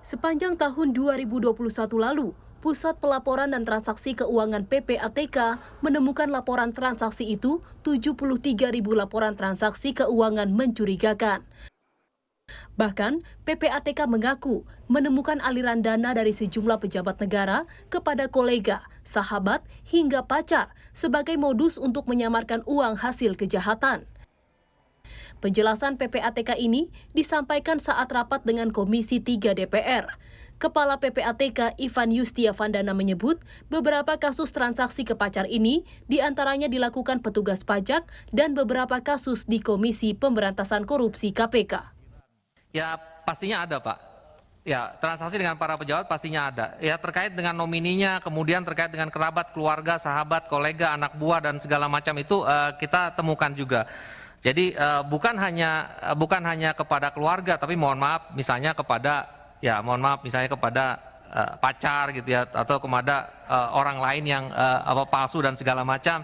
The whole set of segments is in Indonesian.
Sepanjang tahun 2021 lalu, Pusat Pelaporan dan Transaksi Keuangan PPATK menemukan laporan transaksi itu 73.000 laporan transaksi keuangan mencurigakan. Bahkan, PPATK mengaku menemukan aliran dana dari sejumlah pejabat negara kepada kolega, sahabat, hingga pacar sebagai modus untuk menyamarkan uang hasil kejahatan. Penjelasan PPATK ini disampaikan saat rapat dengan Komisi 3 DPR. Kepala PPATK Ivan Yustiavandana menyebut beberapa kasus transaksi ke pacar ini diantaranya dilakukan petugas pajak dan beberapa kasus di Komisi Pemberantasan Korupsi KPK. Ya pastinya ada Pak. Ya transaksi dengan para pejabat pastinya ada. Ya terkait dengan nomininya, kemudian terkait dengan kerabat, keluarga, sahabat, kolega, anak buah dan segala macam itu kita temukan juga. Jadi bukan hanya kepada keluarga, tapi mohon maaf misalnya kepada misalnya kepada pacar gitu ya, atau kepada orang lain yang palsu dan segala macam.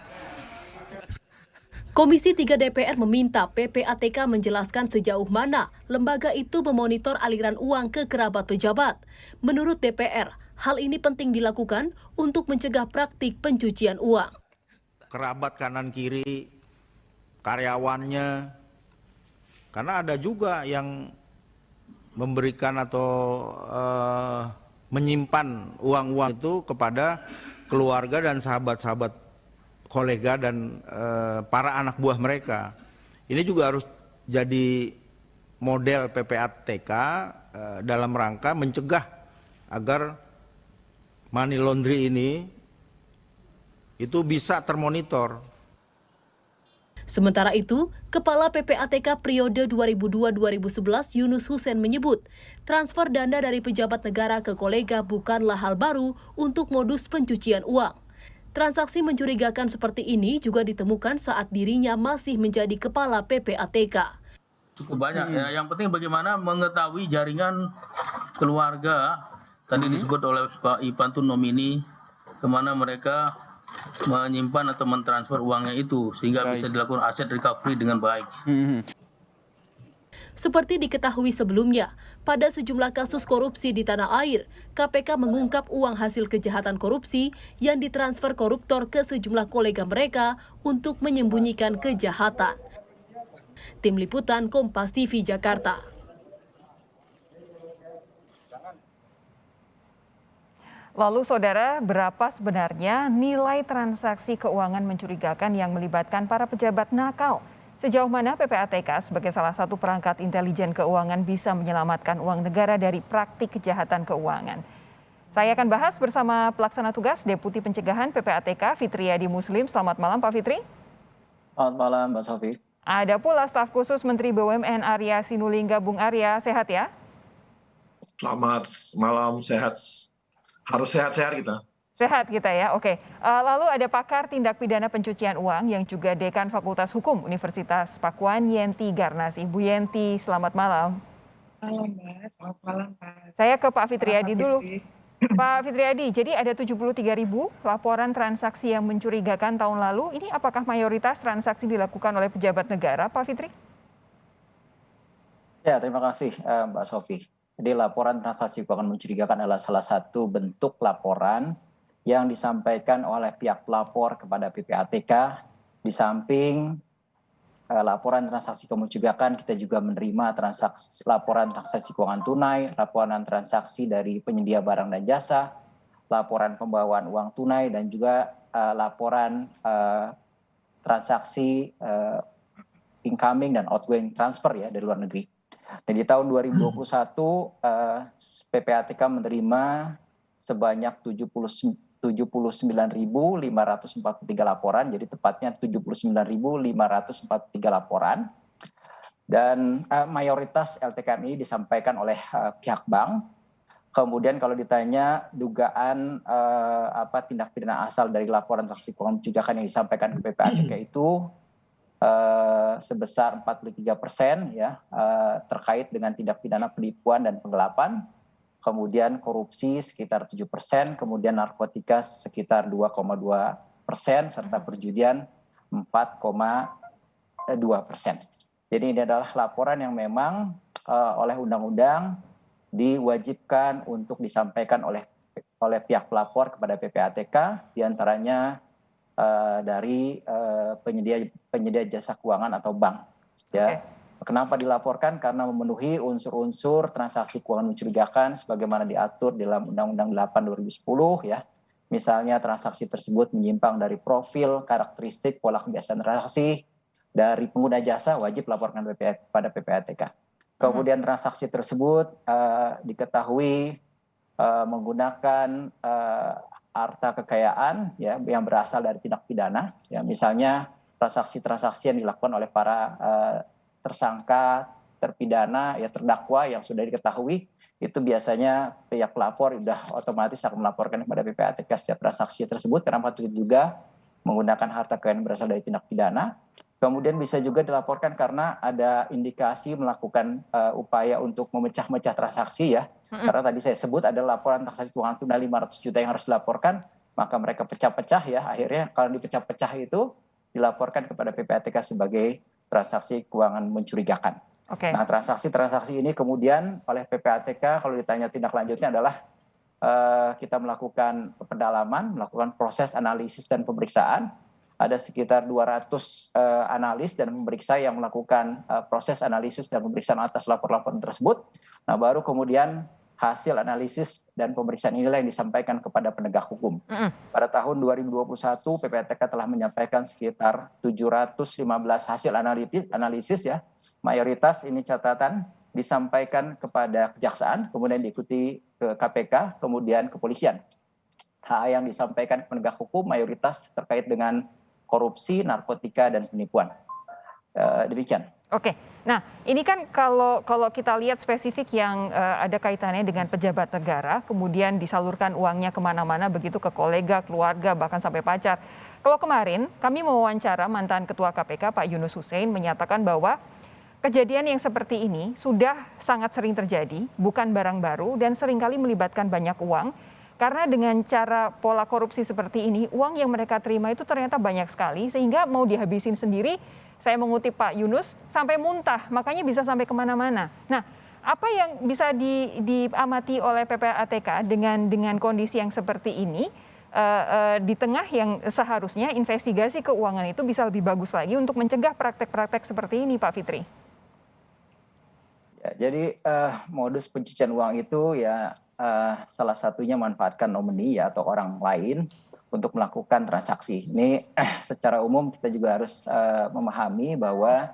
Komisi 3 DPR meminta PPATK menjelaskan sejauh mana lembaga itu memonitor aliran uang ke kerabat pejabat. Menurut DPR, hal ini penting dilakukan untuk mencegah praktik pencucian uang. Kerabat kanan kiri, karyawannya, karena ada juga yang memberikan atau menyimpan uang-uang itu kepada keluarga dan sahabat-sahabat kolega dan para anak buah mereka. Ini juga harus jadi model PPATK dalam rangka mencegah agar money laundry ini itu bisa termonitor. Sementara itu, Kepala PPATK periode 2002-2011 Yunus Hussein menyebut, transfer dana dari pejabat negara ke kolega bukanlah hal baru untuk modus pencucian uang. Transaksi mencurigakan seperti ini juga ditemukan saat dirinya masih menjadi Kepala PPATK. Cukup banyak ya. Yang penting bagaimana mengetahui jaringan keluarga, tadi disebut oleh Pak Ivan itu nomini, kemana mereka menyimpan atau mentransfer uangnya itu, sehingga bisa dilakukan aset recovery dengan baik. Seperti diketahui sebelumnya, pada sejumlah kasus korupsi di tanah air, KPK mengungkap uang hasil kejahatan korupsi yang ditransfer koruptor ke sejumlah kolega mereka untuk menyembunyikan kejahatan. Tim Liputan Kompas TV Jakarta. Lalu saudara, berapa sebenarnya nilai transaksi keuangan mencurigakan yang melibatkan para pejabat nakal? Sejauh mana PPATK sebagai salah satu perangkat intelijen keuangan bisa menyelamatkan uang negara dari praktik kejahatan keuangan? Saya akan bahas bersama pelaksana tugas Deputi Pencegahan PPATK Fitriadi Muslim. Selamat malam Pak Fitri. Selamat malam Mbak Sofi. Ada pula staf khusus Menteri BUMN Arya Sinulinga. Bung Arya, sehat ya? Selamat malam, sehat. Harus sehat-sehat kita. Sehat kita ya, oke. Lalu ada pakar tindak pidana pencucian uang yang juga Dekan Fakultas Hukum Universitas Pakuan, Yenti Garnasi. Bu Yenti, selamat malam. Malam Mbak, selamat malam Pak. Saya ke Pak Fitriadi dulu. Pak Fitriadi, jadi ada 73.000 laporan transaksi yang mencurigakan tahun lalu. Ini apakah mayoritas transaksi dilakukan oleh pejabat negara, Pak Fitri? Ya, terima kasih Mbak Sofi. Jadi laporan transaksi keuangan mencurigakan adalah salah satu bentuk laporan yang disampaikan oleh pihak pelapor kepada PPATK. Di samping laporan transaksi mencurigakan, kita juga menerima laporan transaksi keuangan tunai, laporan transaksi dari penyedia barang dan jasa, laporan pembawaan uang tunai, dan juga laporan transaksi incoming dan outgoing transfer ya dari luar negeri. Dan di tahun 2021 PPATK menerima sebanyak 79.543 laporan, jadi tepatnya 79.543 laporan. Dan mayoritas LTKM ini disampaikan oleh pihak bank. Kemudian kalau ditanya dugaan tindak pidana asal dari laporan transaksi keuangan mencurigakan yang disampaikan ke PPATK itu sebesar 43% ya, terkait dengan tindak pidana penipuan dan penggelapan, kemudian korupsi sekitar 7%, kemudian narkotika sekitar 2,2%, serta perjudian 4,2%. Jadi ini adalah laporan yang memang oleh undang-undang diwajibkan untuk disampaikan oleh pihak pelapor kepada PPATK, diantaranya dari penyedia jasa keuangan atau bank. Ya. Kenapa dilaporkan? Karena memenuhi unsur-unsur transaksi keuangan mencurigakan sebagaimana diatur dalam Undang-Undang 8 2010 ya. Misalnya transaksi tersebut menyimpang dari profil, karakteristik, pola kebiasaan transaksi dari pengguna jasa, wajib laporkan pada PPATK. Kemudian transaksi tersebut diketahui menggunakan harta kekayaan ya yang berasal dari tindak pidana, ya misalnya transaksi-transaksi yang dilakukan oleh para tersangka, terpidana, ya terdakwa yang sudah diketahui, itu biasanya pihak pelapor sudah otomatis akan melaporkan kepada PPATK setiap transaksi tersebut, karena patut juga menggunakan harta kekayaan berasal dari tindak pidana. Kemudian bisa juga dilaporkan karena ada indikasi melakukan upaya untuk memecah-mecah transaksi ya. Karena tadi saya sebut ada laporan transaksi keuangan tunai 500 juta yang harus dilaporkan, maka mereka pecah-pecah ya. Akhirnya kalau dipecah-pecah itu dilaporkan kepada PPATK sebagai transaksi keuangan mencurigakan. Nah, transaksi-transaksi ini kemudian oleh PPATK kalau ditanya tindak lanjutnya adalah kita melakukan pendalaman, melakukan proses analisis dan pemeriksaan. Ada sekitar 200 analis dan pemeriksa yang melakukan proses analisis dan pemeriksaan atas laporan-laporan tersebut. Nah, baru kemudian hasil analisis dan pemeriksaan inilah yang disampaikan kepada penegak hukum. Pada tahun 2021 PPATK telah menyampaikan sekitar 715 hasil analisis ya. Mayoritas ini catatan disampaikan kepada kejaksaan, kemudian diikuti ke KPK, kemudian kepolisian. HA yang disampaikan ke penegak hukum mayoritas terkait dengan korupsi, narkotika, dan penipuan. Demikian. Oke, nah ini kan kalau kita lihat spesifik yang ada kaitannya dengan pejabat negara, kemudian disalurkan uangnya kemana-mana begitu ke kolega, keluarga, bahkan sampai pacar. Kalau kemarin kami mewawancara mantan Ketua KPK Pak Yunus Hussein menyatakan bahwa kejadian yang seperti ini sudah sangat sering terjadi, bukan barang baru dan seringkali melibatkan banyak uang. Karena dengan cara pola korupsi seperti ini, uang yang mereka terima itu ternyata banyak sekali, sehingga mau dihabisin sendiri, saya mengutip Pak Yunus, sampai muntah, makanya bisa sampai kemana-mana. Nah, apa yang bisa diamati oleh PPATK dengan kondisi yang seperti ini, di tengah yang seharusnya investigasi keuangan itu bisa lebih bagus lagi untuk mencegah praktek-praktek seperti ini, Pak Fitri? Ya, jadi modus pencucian uang itu ya salah satunya manfaatkan nomini ya atau orang lain untuk melakukan transaksi. Ini secara umum kita juga harus memahami bahwa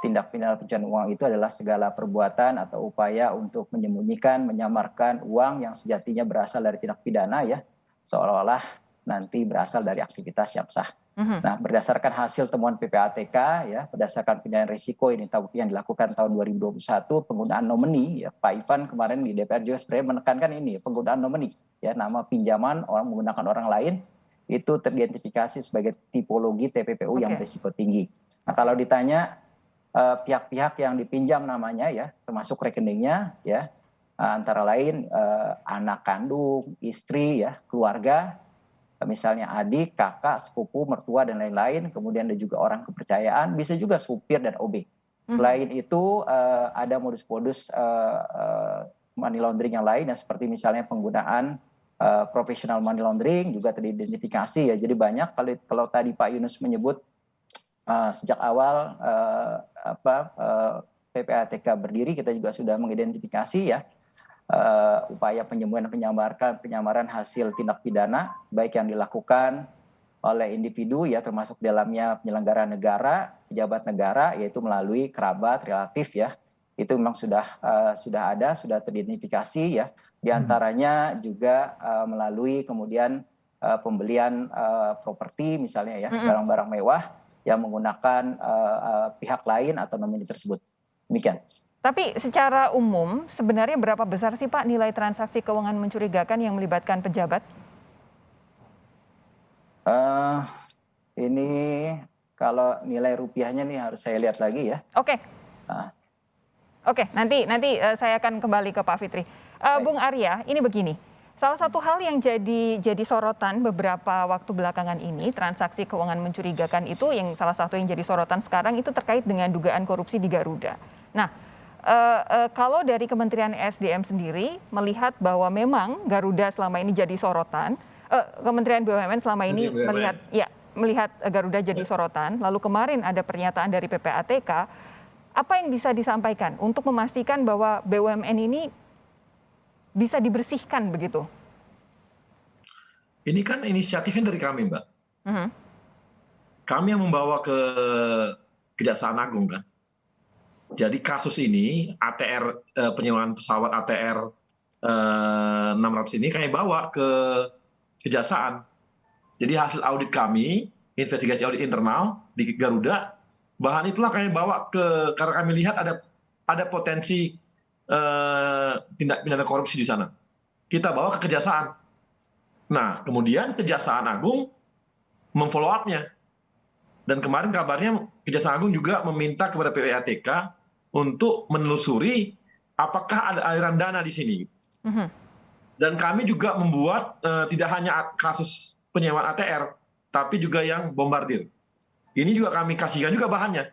tindak pidana pencucian uang itu adalah segala perbuatan atau upaya untuk menyembunyikan, menyamarkan uang yang sejatinya berasal dari tindak pidana ya, seolah-olah nanti berasal dari aktivitas yang sah. Nah, berdasarkan hasil temuan PPATK ya, berdasarkan penilaian risiko yang dilakukan tahun 2021, penggunaan nomini ya, Pak Ivan kemarin di DPR juga sebenarnya menekankan ini penggunaan nomini ya, nama pinjaman orang menggunakan orang lain itu teridentifikasi sebagai tipologi TPPU yang berisiko tinggi. Nah, kalau ditanya pihak-pihak yang dipinjam namanya ya, termasuk rekeningnya ya, antara lain anak kandung, istri ya, keluarga, misalnya adik, kakak, sepupu, mertua, dan lain-lain. Kemudian ada juga orang kepercayaan, bisa juga supir dan OB. Selain itu ada modus-modus money laundering yang lain, ya, seperti misalnya penggunaan professional money laundering juga teridentifikasi ya. Jadi banyak, kalau tadi Pak Yunus menyebut sejak awal PPATK berdiri, kita juga sudah mengidentifikasi ya, upaya penyembunyian penyamaran hasil tindak pidana baik yang dilakukan oleh individu ya, termasuk dalamnya penyelenggara negara, pejabat negara, yaitu melalui kerabat, relatif ya. Itu memang sudah teridentifikasi ya. Di antaranya juga melalui kemudian pembelian properti misalnya ya, barang-barang mewah yang menggunakan pihak lain atau nomini tersebut. Demikian. Tapi secara umum sebenarnya berapa besar sih Pak nilai transaksi keuangan mencurigakan yang melibatkan pejabat? Ini kalau nilai rupiahnya nih harus saya lihat lagi ya. Oke. Oke, nanti saya akan kembali ke Pak Fitri. Bung Arya, ini begini. Salah satu hal yang jadi sorotan beberapa waktu belakangan ini, transaksi keuangan mencurigakan itu yang salah satu yang jadi sorotan sekarang itu terkait dengan dugaan korupsi di Garuda. Nah, Kalau dari Kementerian SDM sendiri melihat bahwa memang Garuda selama ini jadi sorotan, Kementerian BUMN selama ini melihat Garuda jadi sorotan, lalu kemarin ada pernyataan dari PPATK, apa yang bisa disampaikan untuk memastikan bahwa BUMN ini bisa dibersihkan begitu? Ini kan inisiatifnya dari kami, Mbak. Kami yang membawa ke Kejaksaan Agung kan. Jadi kasus ini ATR penyewaan pesawat ATR 600 ini kami bawa ke Kejaksaan. Jadi hasil audit kami, investigasi audit internal di Garuda, bahan itulah kami bawa karena kami lihat ada potensi tindak pidana korupsi di sana. Kita bawa ke Kejaksaan. Nah, kemudian Kejaksaan Agung memfollow up-nya. Dan kemarin kabarnya Kejaksaan Agung juga meminta kepada PPATK untuk menelusuri apakah ada aliran dana di sini. Dan kami juga membuat tidak hanya kasus penyewaan ATR, tapi juga yang bombardir. Ini juga kami kasihkan juga bahannya.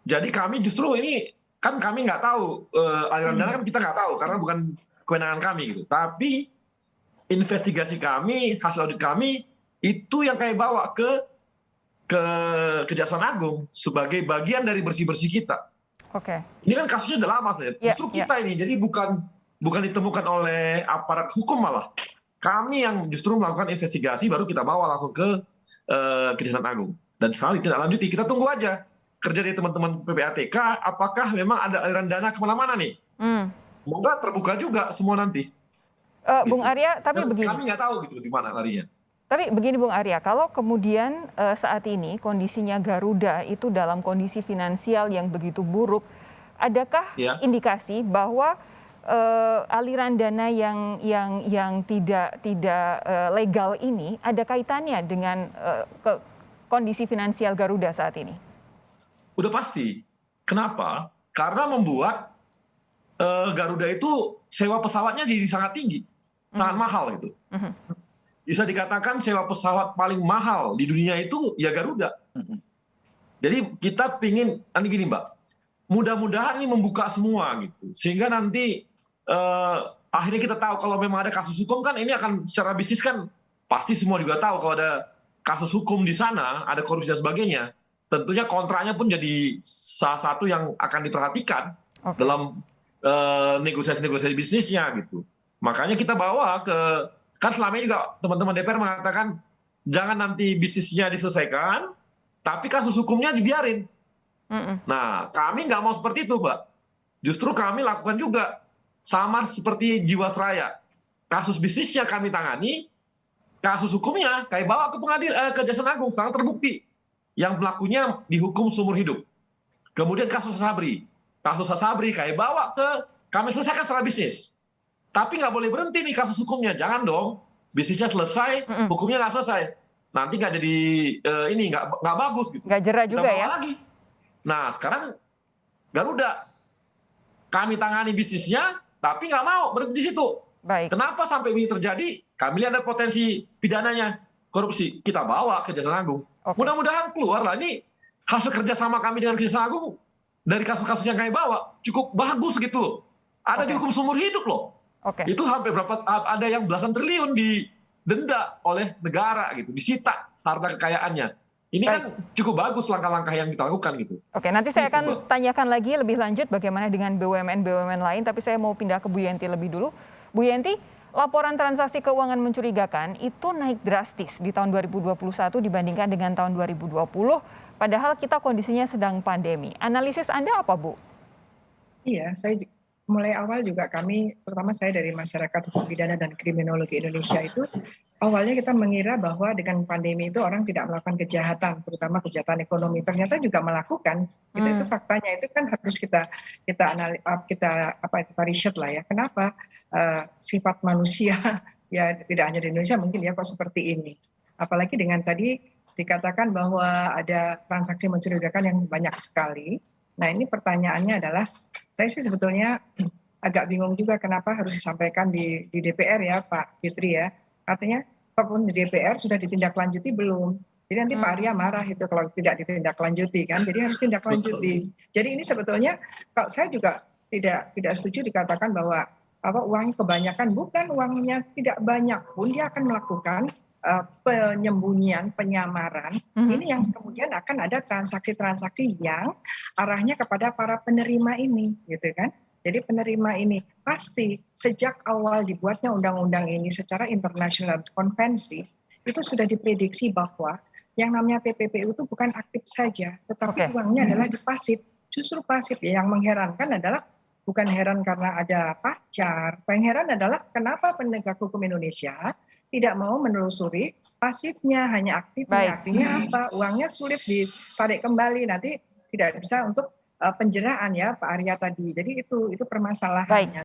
Jadi kami justru ini, kan kami nggak tahu, aliran dana kan kita nggak tahu, karena bukan kewenangan kami gitu. Tapi investigasi kami, hasil audit kami, itu yang kami bawa ke Kejaksaan Agung sebagai bagian dari bersih-bersih kita. Oke. Ini kan kasusnya udah lama sebenarnya. Justru kita ini, jadi bukan ditemukan oleh aparat hukum malah. Kami yang justru melakukan investigasi, baru kita bawa langsung ke Kejaksaan Agung. Dan sekarang ditindaklanjuti, kita tunggu aja kerja dari teman-teman PPATK, apakah memang ada aliran dana kemana-mana nih. Semoga terbuka juga semua nanti. Bung Arya, tapi begini. Kami nggak tahu gitu di mana larinya. Tapi begini Bung Arya, kalau kemudian saat ini kondisinya Garuda itu dalam kondisi finansial yang begitu buruk, adakah indikasi bahwa aliran dana yang tidak legal ini ada kaitannya dengan kondisi finansial Garuda saat ini? Udah pasti. Kenapa? Karena membuat Garuda itu sewa pesawatnya jadi sangat tinggi, sangat mahal gitu. Bisa dikatakan sewa pesawat paling mahal di dunia itu ya Garuda. Jadi kita pingin, nanti gini Mbak, mudah-mudahan ini membuka semua gitu. Sehingga nanti akhirnya kita tahu kalau memang ada kasus hukum kan ini akan secara bisnis kan pasti semua juga tahu kalau ada kasus hukum di sana, ada korupsi dan sebagainya. Tentunya kontraknya pun jadi salah satu yang akan diperhatikan dalam negosiasi-negosiasi bisnisnya gitu. Makanya kita bawa kan selama ini juga teman-teman DPR mengatakan jangan nanti bisnisnya diselesaikan, tapi kasus hukumnya dibiarin. Nah, kami nggak mau seperti itu, Mbak. Justru kami lakukan juga sama seperti Jiwasraya. Kasus bisnisnya kami tangani, kasus hukumnya kami bawa ke Kejaksaan Agung, sangat terbukti. Yang pelakunya dihukum seumur hidup. Kemudian kasus Sabri kami bawa kami selesaikan secara bisnis. Tapi nggak boleh berhenti nih kasus hukumnya, jangan dong. Bisnisnya selesai, hukumnya nggak selesai. Nanti nggak jadi nggak bagus gitu. Nggak jerah juga ya. Lagi. Nah sekarang Garuda, kami tangani bisnisnya, tapi nggak mau berhenti di situ. Baik. Kenapa sampai ini terjadi? Kami lihat ada potensi pidananya, korupsi. Kita bawa ke Kejaksaan Agung. Mudah-mudahan keluar lah ini hasil kerjasama kami dengan Kejaksaan Agung dari kasus-kasus yang kami bawa cukup bagus gitu loh. Ada dihukum seumur hidup loh. Itu hampir ada yang belasan triliun didenda oleh negara gitu, disita harta kekayaannya. Ini kan cukup bagus langkah-langkah yang kita lakukan gitu. Oke, nanti saya akan tanyakan lagi lebih lanjut bagaimana dengan BUMN lain, tapi saya mau pindah ke Bu Yenti lebih dulu. Bu Yenti, laporan transaksi keuangan mencurigakan itu naik drastis di tahun 2021 dibandingkan dengan tahun 2020, padahal kita kondisinya sedang pandemi. Analisis Anda apa, Bu? Iya, mulai awal juga kami, terutama saya dari Masyarakat Hukum Pidana dan Kriminologi Indonesia itu, awalnya kita mengira bahwa dengan pandemi itu orang tidak melakukan kejahatan, terutama kejahatan ekonomi. Ternyata juga melakukan. Itu faktanya itu kan harus kita riset lah ya. Kenapa sifat manusia ya tidak hanya di Indonesia mungkin ya kok seperti ini. Apalagi dengan tadi dikatakan bahwa ada transaksi mencurigakan yang banyak sekali. Nah ini pertanyaannya adalah, saya sih sebetulnya agak bingung juga kenapa harus disampaikan di DPR ya Pak Fitri ya. Artinya apapun di DPR sudah ditindaklanjuti belum. Jadi nanti Pak Arya marah itu kalau tidak ditindaklanjuti kan. Jadi harus tindaklanjuti. Jadi ini sebetulnya kalau saya juga tidak setuju dikatakan bahwa uangnya kebanyakan. Bukan, uangnya tidak banyak pun dia akan melakukan penyembunyian, penyamaran. Ini yang kemudian akan ada transaksi-transaksi yang arahnya kepada para penerima ini, gitu kan. Jadi penerima ini pasti sejak awal dibuatnya undang-undang ini secara internasional konvensi itu sudah diprediksi bahwa yang namanya TPPU itu bukan aktif saja, tetapi uangnya adalah di pasif. Justru pasif ya, yang mengherankan adalah bukan heran karena ada pacar. Yang heran adalah kenapa penegak hukum Indonesia tidak mau menelusuri pasifnya, hanya aktifnya. Artinya apa? Uangnya sulit ditarik kembali, nanti tidak bisa untuk penjeraan ya Pak Arya tadi. Jadi itu permasalahannya.